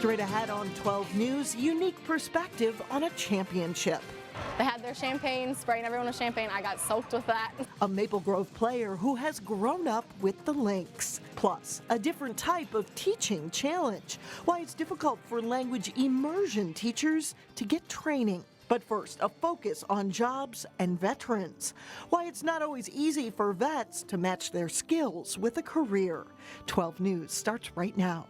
Straight ahead on 12 News, unique perspective on a championship. They had their champagne, spraying everyone with champagne. I got soaked with that. A Maple Grove player who has grown up with the Lynx. Plus, a different type of teaching challenge. Why it's difficult for language immersion teachers to get training. But first, a focus on jobs and veterans. Why it's not always easy for vets to match their skills with a career. 12 News starts right now.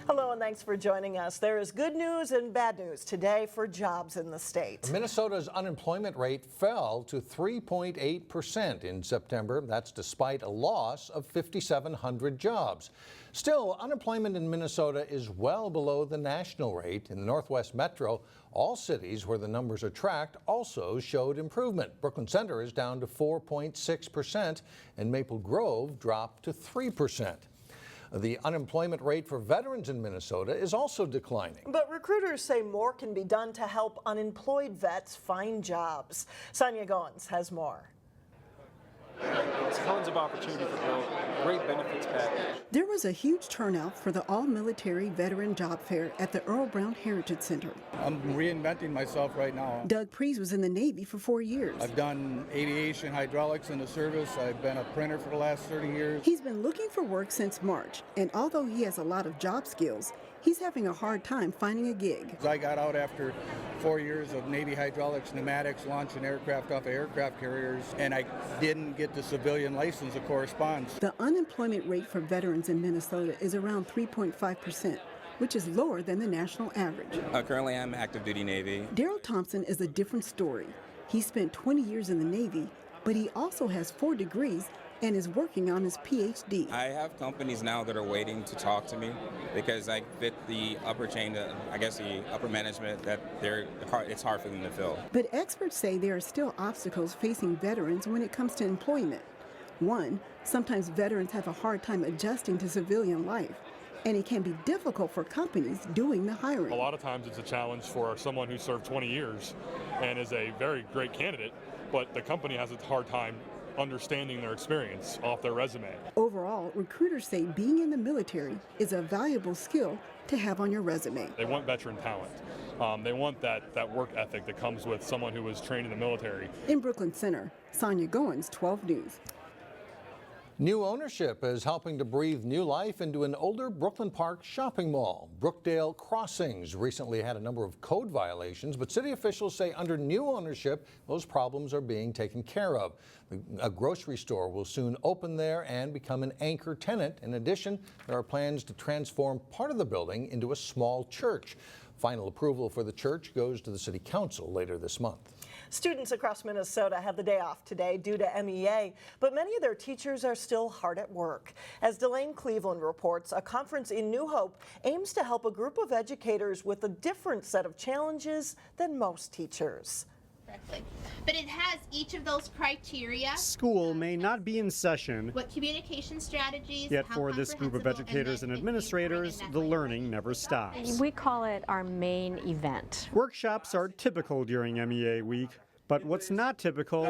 Hello and thanks for joining us. There is good news and bad news today for jobs in the state. Minnesota's unemployment rate fell to 3.8% in September. That's despite a loss of 5,700 jobs. Still, unemployment in Minnesota is well below the national rate. In the Northwest Metro, all cities where the numbers are tracked also showed improvement. Brooklyn Center is down to 4.6% and Maple Grove dropped to 3%. The unemployment rate for veterans in Minnesota is also declining. But recruiters say more can be done to help unemployed vets find jobs. Sonia Goins has more. Tons of opportunity for growth, great benefits package. There was a huge turnout for the all-military veteran job fair at the Earl Brown Heritage Center. I'm reinventing myself right now. Doug Prees was in the Navy for 4 years. I've done aviation, hydraulics in the service. I've been a printer for the last 30 years. He's been looking for work since March, and although he has a lot of job skills, he's having a hard time finding a gig. I got out after 4 years of Navy hydraulics, pneumatics, launching aircraft off of aircraft carriers, and I didn't get the civilian license that corresponds. The unemployment rate for veterans in Minnesota is around 3.5%, which is lower than the national average. Currently, I'm active duty Navy. Daryl Thompson is a different story. He spent 20 years in the Navy, but he also has 4 degrees and is working on his PhD. I have companies now that are waiting to talk to me because I fit the upper chain, the upper management, that it's hard for them to fill. But experts say there are still obstacles facing veterans when it comes to employment. One, sometimes veterans have a hard time adjusting to civilian life, and it can be difficult for companies doing the hiring. A lot of times it's a challenge for someone who served 20 years and is a very great candidate, but the company has a hard time understanding their experience off their resume. Overall, recruiters say being in the military is a valuable skill to have on your resume. They want veteran talent. They want that work ethic that comes with someone who was trained in the military. In Brooklyn Center, Sonia Goins, 12 News. New ownership is helping to breathe new life into an older Brooklyn Park shopping mall. Brookdale Crossings recently had a number of code violations, but city officials say under new ownership, those problems are being taken care of. A grocery store will soon open there and become an anchor tenant. In addition, there are plans to transform part of the building into a small church. Final approval for the church goes to the city council later this month. Students across Minnesota have the day off today due to MEA, but many of their teachers are still hard at work. As Delane Cleveland reports, a conference in New Hope aims to help a group of educators with a different set of challenges than most teachers. But it has each of those criteria. School may not be in session, what communication strategies, yet for this group of educators and administrators, the learning never stops. We call it our main event. Workshops are typical during MEA week. But what's not typical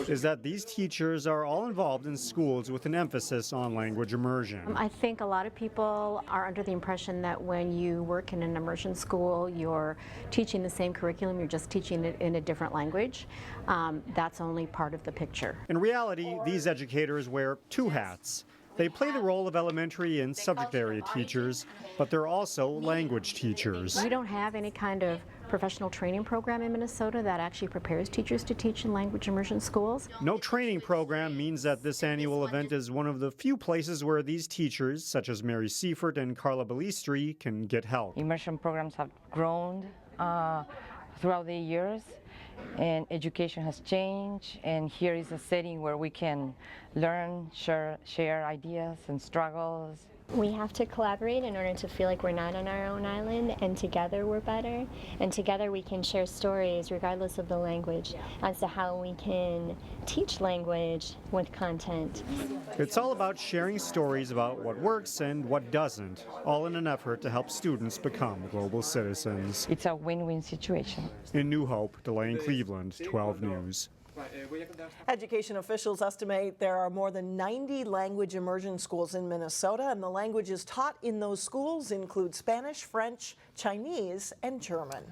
is that these teachers are all involved in schools with an emphasis on language immersion. I think a lot of people are under the impression that when you work in an immersion school, you're teaching the same curriculum, you're just teaching it in a different language. That's only part of the picture. In reality, these educators wear 2 hats. They play the role of elementary and subject area teachers, but they're also language teachers. We don't have any kind of professional training program in Minnesota that actually prepares teachers to teach in language immersion schools. No training program means that this annual event is one of the few places where these teachers, such as Mary Seifert and Carla Ballistri, can get help. Immersion programs have grown throughout the years, and education has changed, and here is a setting where we can learn, share ideas and struggles. We have to collaborate in order to feel like we're not on our own island, and together we're better, and together we can share stories regardless of the language as to how we can teach language with content. It's all about sharing stories about what works and what doesn't, all in an effort to help students become global citizens. It's a win-win situation. In New Hope, Delane Cleveland, 12 News. Education officials estimate there are more than 90 language immersion schools in Minnesota, and the languages taught in those schools include Spanish, French, Chinese, and German.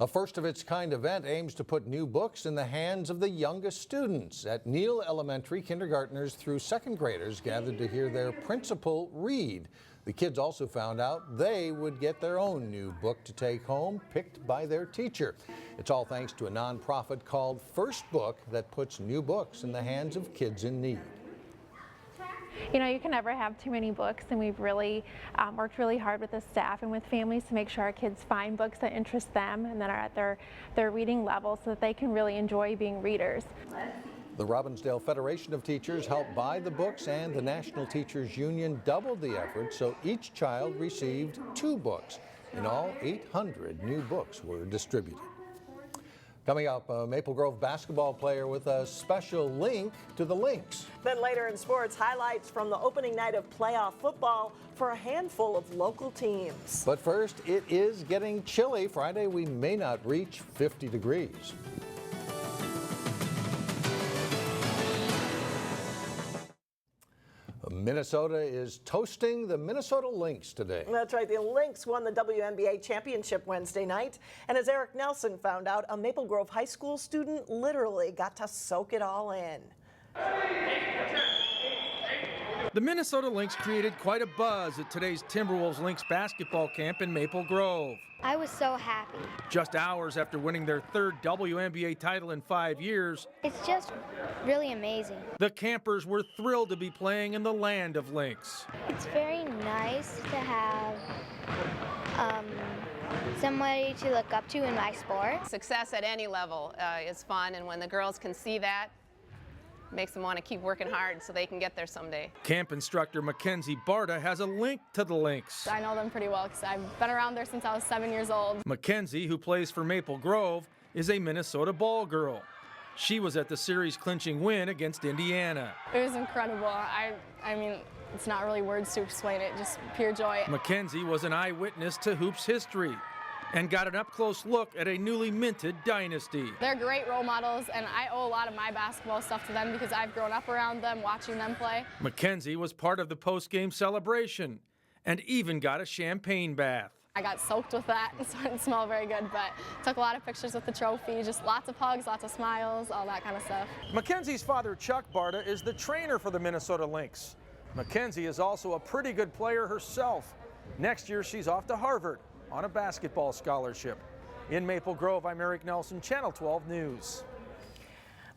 A first-of-its-kind event aims to put new books in the hands of the youngest students. At Neal Elementary, kindergartners through second graders gathered to hear their principal read. The kids also found out they would get their own new book to take home, picked by their teacher. It's all thanks to a nonprofit called First Book that puts new books in the hands of kids in need. You know, you can never have too many books, and we've really worked really hard with the staff and with families to make sure our kids find books that interest them and that are at their reading level so that they can really enjoy being readers. The Robbinsdale Federation of Teachers helped buy the books, and the National Teachers Union doubled the effort, so each child received 2 books. In all, 800 new books were distributed. Coming up, a Maple Grove basketball player with a special link to the Lynx. Then later in sports, highlights from the opening night of playoff football for a handful of local teams. But first, it is getting chilly. Friday, we may not reach 50 degrees. Minnesota is toasting the Minnesota Lynx today. That's right. The Lynx won the WNBA championship Wednesday night. And as Eric Nelson found out, a Maple Grove high school student literally got to soak it all in. The Minnesota Lynx created quite a buzz at today's Timberwolves Lynx basketball camp in Maple Grove. I was so happy. Just hours after winning their 3rd WNBA title in 5 years, It's just really amazing. the campers were thrilled to be playing in the land of Lynx. It's very nice to have somebody to look up to in my sport. Success at any level is fun, and when the girls can see that, makes them want to keep working hard so they can get there someday. Camp instructor Mackenzie Barta has a link to the Lynx. I know them pretty well because I've been around there since I was 7 years old. Mackenzie, who plays for Maple Grove, is a Minnesota ball girl. She was at the series-clinching win against Indiana. It was incredible. I mean, it's not really words to explain it, just pure joy. Mackenzie was an eyewitness to hoops history and got an up-close look at a newly minted dynasty. They're great role models, and I owe a lot of my basketball stuff to them because I've grown up around them, watching them play. Mackenzie was part of the post-game celebration and even got a champagne bath. I got soaked with that, so it didn't smell very good, but took a lot of pictures with the trophy, just lots of hugs, lots of smiles, all that kind of stuff. Mackenzie's father, Chuck Barta, is the trainer for the Minnesota Lynx. Mackenzie is also a pretty good player herself. Next year, she's off to Harvard on a basketball scholarship. In Maple Grove, I'm Eric Nelson, Channel 12 News.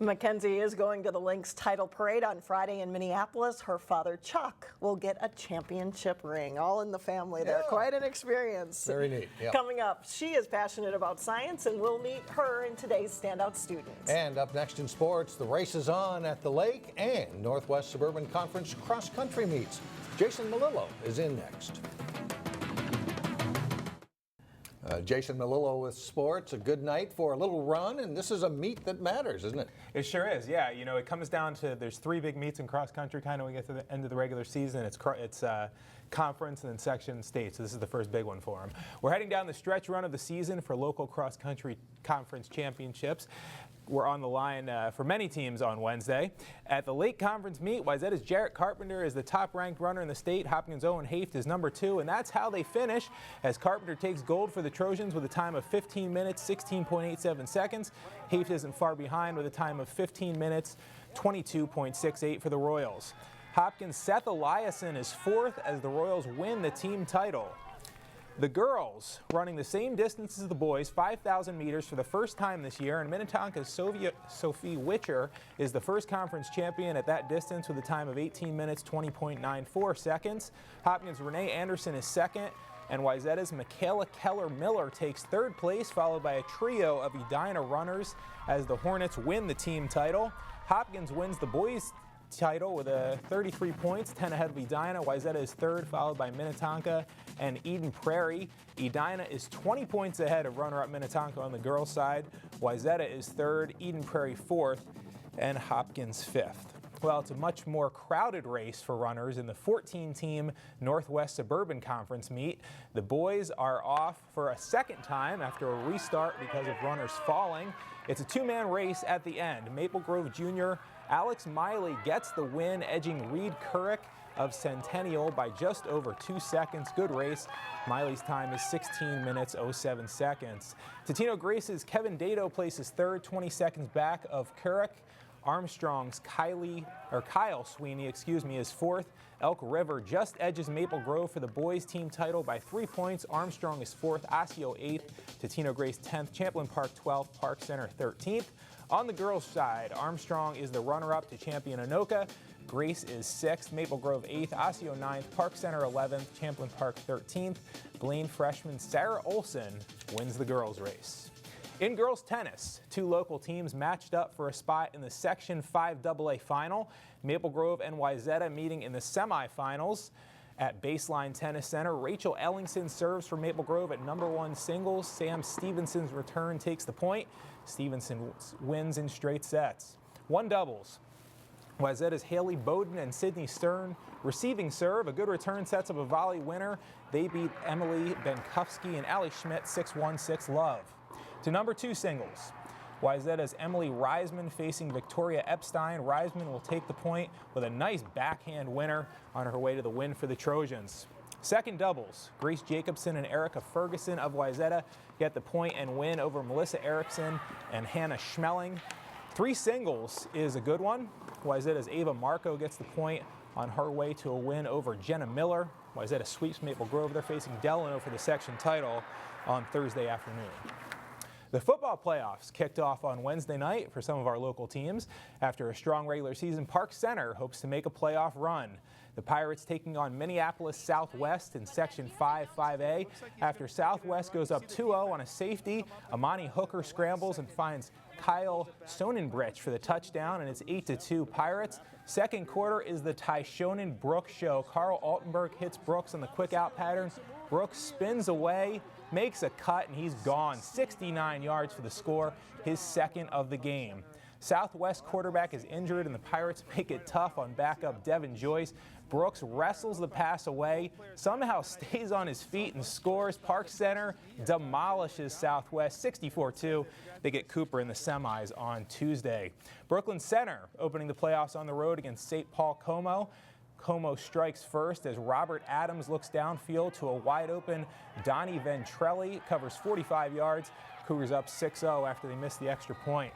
Mackenzie is going to the Lynx title parade on Friday in Minneapolis. Her father, Chuck, will get a championship ring. All in the family there. Quite an experience. Very neat. Yep. Coming up, she is passionate about science, and we'll meet her in today's Standout Students. And up next in sports, the race is on at the lake and Northwest Suburban Conference cross-country meets. Jason Melillo is in next. Jason Melillo with sports. A good night for a little run, and this is a meet that matters, isn't it? It sure is, yeah. You know, it comes down to there's 3 big meets in cross country kind of when we get to the end of the regular season. It's conference and then section state, so this is the first big one for them. We're heading down the stretch run of the season for local cross country conference championships. We're on the line for many teams on Wednesday. At the Lake Conference meet, Wayzata's Jarrett Carpenter is the top-ranked runner in the state. Hopkins' Owen Haft is number 2, and that's how they finish as Carpenter takes gold for the Trojans with a time of 15 minutes, 16.87 seconds. Haft isn't far behind with a time of 15 minutes, 22.68 for the Royals. Hopkins' Seth Eliason is 4th as the Royals win the team title. The girls running the same distance as the boys, 5,000 meters for the first time this year, and Minnetonka's Sophie Witcher is the first conference champion at that distance with a time of 18 minutes, 20.94 seconds. Hopkins' Renee Anderson is 2nd, and Wayzata's Michaela Keller-Miller takes 3rd place, followed by a trio of Edina runners as the Hornets win the team title. Hopkins wins the boys' title with 33 points, 10 ahead of Edina. Wayzata is 3rd, followed by Minnetonka and Eden Prairie. Edina is 20 points ahead of runner-up Minnetonka on the girls' side. Wayzata is 3rd, Eden Prairie 4th, and Hopkins 5th. Well, it's a much more crowded race for runners in the 14-team Northwest Suburban Conference meet. The boys are off for a second time after a restart because of runners falling. It's a two-man race at the end. Maple Grove Jr. Alex Miley gets the win, edging Reed Couric of Centennial by just over 2 seconds. Good race. Miley's time is 16 minutes 07 seconds. Totino Grace's Kevin Dado places third, 20 seconds back of Couric. Armstrong's Kyle Sweeney, is fourth. Elk River just edges Maple Grove for the boys team title by 3 points. Armstrong is fourth, Osseo 8th, Totino Grace 10th, Champlain Park 12th, Park Center 13th. On the girls' side, Armstrong is the runner-up to champion Anoka. Grace is 6th, Maple Grove 8th, Osseo 9th, Park Center 11th, Champlain Park 13th. Blaine freshman Sarah Olson wins the girls' race. In girls tennis, two local teams matched up for a spot in the Section 5 AA final. Maple Grove and Wayzata meeting in the semifinals. At Baseline Tennis Center, Rachel Ellingson serves for Maple Grove at #1 singles. Sam Stevenson's return takes the point. Stevenson wins in straight sets. One doubles. Wayzata's Haley Bowden and Sydney Stern receiving serve. A good return sets up a volley winner. They beat Emily Benkowski and Allie Schmidt 6-1, 6-love. To #2 singles. Wayzata's Emily Reisman facing Victoria Epstein. Reisman will take the point with a nice backhand winner on her way to the win for the Trojans. Second doubles, Grace Jacobson and Erica Ferguson of Wayzata get the point and win over Melissa Erickson and Hannah Schmeling. Three singles is a good one. Wayzata's Ava Marco gets the point on her way to a win over Jenna Miller. Wayzata sweeps Maple Grove. They're facing Delano for the section title on Thursday afternoon. The football playoffs kicked off on Wednesday night for some of our local teams. After a strong regular season, Park Center hopes to make a playoff run. The Pirates taking on Minneapolis Southwest in Section 5, 5A. After Southwest goes up 2-0 on a safety, Amani Hooker scrambles and finds Kyle Sonnenbrich for the touchdown, and it's 8-2 Pirates. Second quarter is the Tyshonen Brooks show. Carl Altenberg hits Brooks on the quick out pattern. Brooks spins away, makes a cut, and he's gone. 69 yards for the score, his second of the game. Southwest quarterback is injured, and the Pirates make it tough on backup Devin Joyce. Brooks wrestles the pass away, somehow stays on his feet and scores. Park Center demolishes Southwest 64-2. They get Cooper in the semis on Tuesday. Brooklyn Center opening the playoffs on the road against St. Paul Como. Como strikes first as Robert Adams looks downfield to a wide-open Donnie Ventrelli, covers 45 yards. Cougars up 6-0 after they missed the extra point.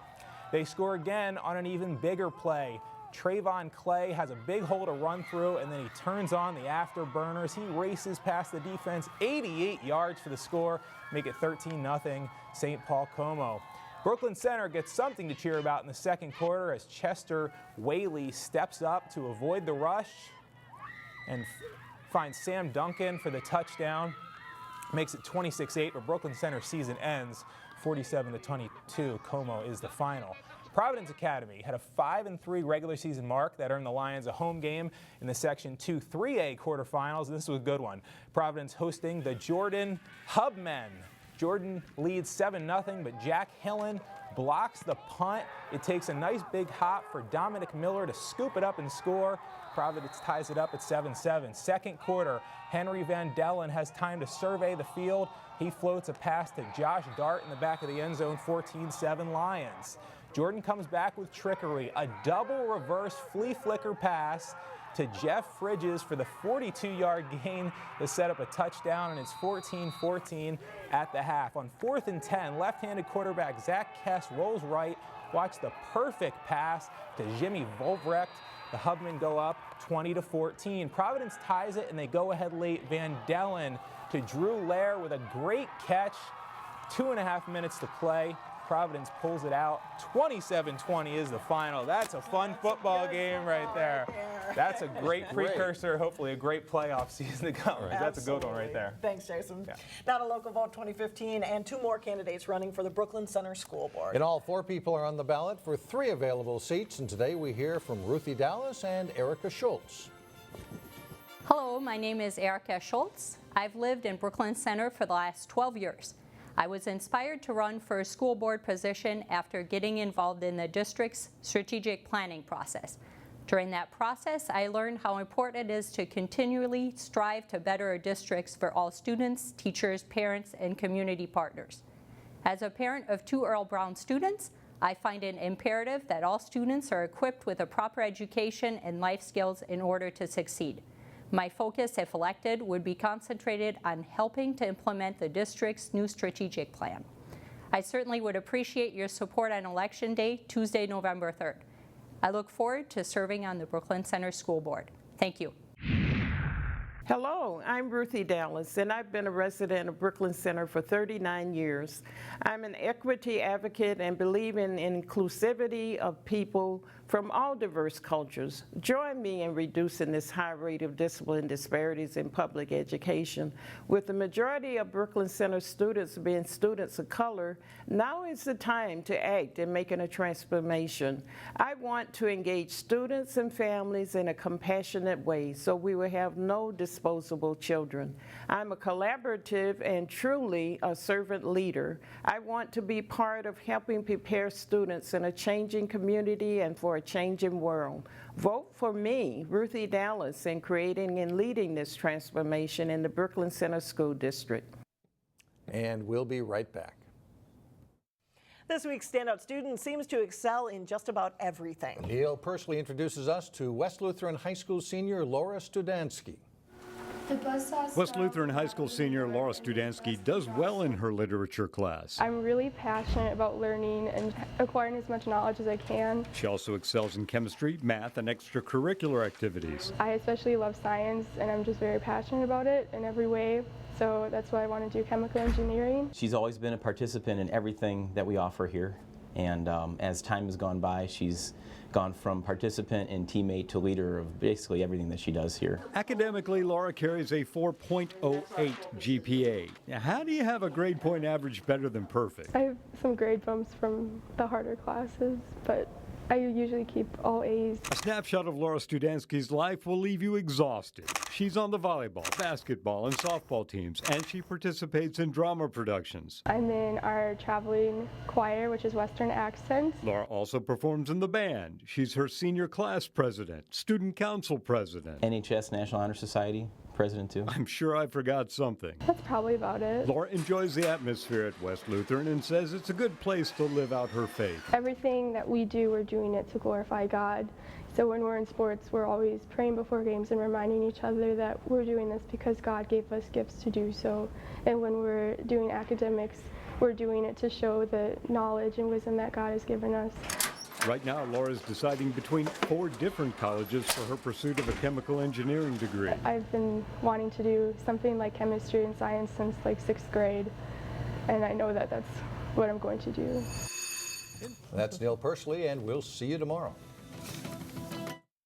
They score again on an even bigger play. Trayvon Clay has a big hole to run through, and then he turns on the afterburners. He races past the defense, 88 yards for the score, make it 13-0 St. Paul Como. Brooklyn Center gets something to cheer about in the second quarter as Chester Whaley steps up to avoid the rush and finds Sam Duncan for the touchdown. Makes it 26-8, but Brooklyn Center season ends 47-22. Como is the final. Providence Academy had a 5-3 regular season mark that earned the Lions a home game in the Section 2 3A quarterfinals. This was a good one. Providence hosting the Jordan Hubmen. Jordan leads 7-0, but Jack Hillen blocks the punt. It takes a nice big hop for Dominic Miller to scoop it up and score. Providence ties it up at 7-7. Second quarter, Henry Van Dellen has time to survey the field. He floats a pass to Josh Dart in the back of the end zone, 14-7 Lions. Jordan comes back with trickery, a double reverse flea flicker pass to Jeff Fridges for the 42-yard gain to set up a touchdown, and it's 14-14 at the half. On 4th and 10, left-handed quarterback Zach Kess rolls right. Watch the perfect pass to Jimmy Volvrecht. The Hubmen go up 20-14. Providence ties it, and they go ahead late. Van Dellen to Drew Lair with a great catch. 2.5 minutes to play. Providence pulls it out. 27-20 is the final. That's a fun football game right there. That's a great precursor, hopefully a great playoff season to come. Right? That's a good one right there. Thanks, Jason. Yeah. Now to Local Vote 2015 and 2 more candidates running for the Brooklyn Center School Board. And all 4 people are on the ballot for 3 available seats. And today we hear from Ruthie Dallas and Erica Schultz. Hello, my name is Erica Schultz. I've lived in Brooklyn Center for the last 12 years. I was inspired to run for a school board position after getting involved in the district's strategic planning process. During that process, I learned how important it is to continually strive to better our districts for all students, teachers, parents, and community partners. As a parent of 2 Earl Brown students, I find it imperative that all students are equipped with a proper education and life skills in order to succeed. My focus, if elected, would be concentrated on helping to implement the district's new strategic plan. I certainly would appreciate your support on Election Day, Tuesday, November 3rd. I look forward to serving on the Brooklyn Center School Board. Thank you. Hello, I'm Ruthie Dallas, and I've been a resident of Brooklyn Center for 39 years. I'm an equity advocate and believe in inclusivity of people from all diverse cultures. Join me in reducing this high rate of discipline disparities in public education. With the majority of Brooklyn Center students being students of color, now is the time to act in making a transformation. I want to engage students and families in a compassionate way so we will have no disposable children. I'm a collaborative and truly a servant leader. I want to be part of helping prepare students in a changing community and for a changing world. Vote for me, Ruthie Dallas, in creating and leading this transformation in the Brooklyn Center School District. And we'll be right back. This week's Standout student seems to excel in just about everything. Neil Persley introduces us to West Lutheran High School senior Laura Studanski. West Lutheran High School senior Laura Studanski does well in her literature class. I'm really passionate about learning and acquiring as much knowledge as I can. She also excels in chemistry, math, and extracurricular activities. I especially love science, and I'm just very passionate about it in every way. So that's why I want to do chemical engineering. She's always been a participant in everything that we offer here. And as time has gone by, she's gone from participant and teammate to leader of basically everything that she does here. Academically, Laura carries a 4.08 GPA. Now, how do you have a grade point average better than perfect? I have some grade bumps from the harder classes, but I usually keep all A's. A snapshot of Laura Studanski's life will leave you exhausted. She's on the volleyball, basketball, and softball teams, and she participates in drama productions. I'm in our traveling choir, which is Western Accents. Laura also performs in the band. She's her senior class president, student council president. NHS, National Honor Society president too. I'm sure I forgot something. That's probably about it. Laura enjoys the atmosphere at West Lutheran and says it's a good place to live out her faith. Everything that we do, we're doing it to glorify God. So when we're in sports, we're always praying before games and reminding each other that we're doing this because God gave us gifts to do so. And when we're doing academics, we're doing it to show the knowledge and wisdom that God has given us. Right now, Laura's deciding between 4 different colleges for her pursuit of a chemical engineering degree. I've been wanting to do something like chemistry and science since like 6th grade, and I know that that's what I'm going to do. That's Neil Persley, and we'll see you tomorrow.